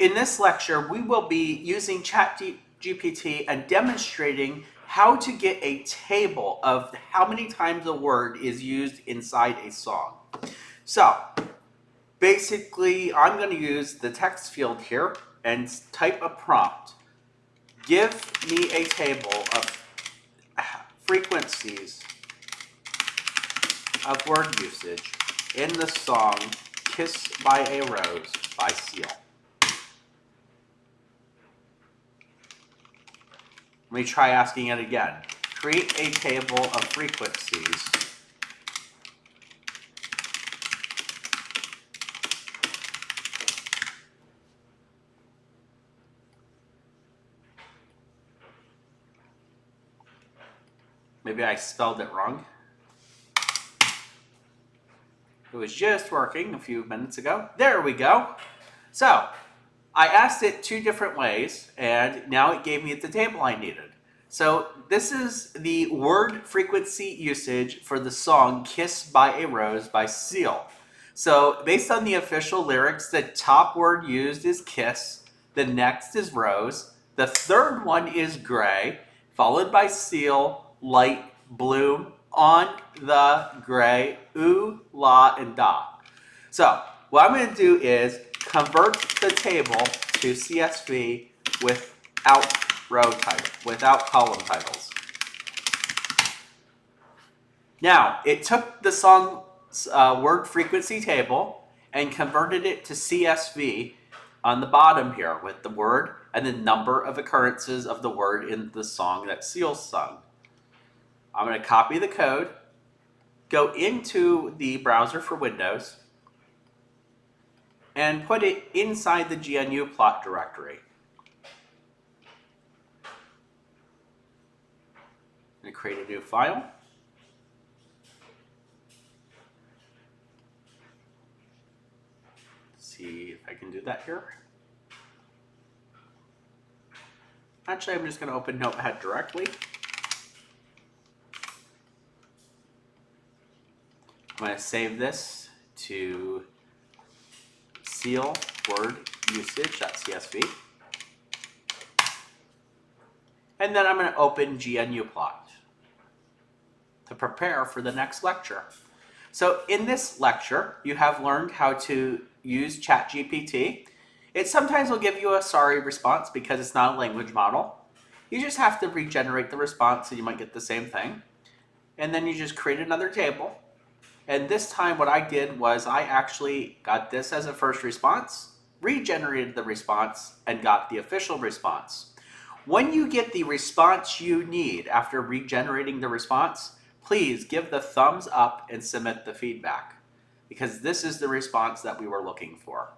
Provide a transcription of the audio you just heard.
In this lecture, we will be using ChatGPT and demonstrating how to get a table of how many times a word is used inside a song. So, basically, I'm going to use the text field here and type a prompt. Give me a table of frequencies of word usage in the song Kiss by a Rose by Seal. Let me try asking it again. Create a table of frequencies Maybe I spelled it wrong. It was just working a few minutes ago. There we go. So, I asked it two different ways, and now it gave me the table I needed. So, this is the word frequency usage for the song Kiss by a Rose by Seal. So, based on the official lyrics, the top word used is kiss, the next is rose, the third one is gray, followed by seal, light, bloom, on, the, gray, ooh, la, and da. So, what I'm going to do is convert the table to CSV without without column titles. Now, it took the song's word frequency table and converted it to CSV on the bottom here with the word and the number of occurrences of the word in the song that Seal sung. I'm going to copy the code, go into the browser for Windows, and put it inside the GNU plot directory. I'm going to create a new file. See if I can do that here. Actually, I'm just going to open Notepad directly. I'm going to save this to seal word usage.csv. And then I'm going to open GNU plot to prepare for the next lecture. So in this lecture, you have learned how to use ChatGPT. It sometimes will give you a sorry response because it's not a language model. You just have to regenerate the response so you might get the same thing. And then you just create another table. And this time what I did was I actually got this as a first response, regenerated the response, and got the official response. When you get the response you need after regenerating the response, please give the thumbs up and submit the feedback, because this is the response that we were looking for.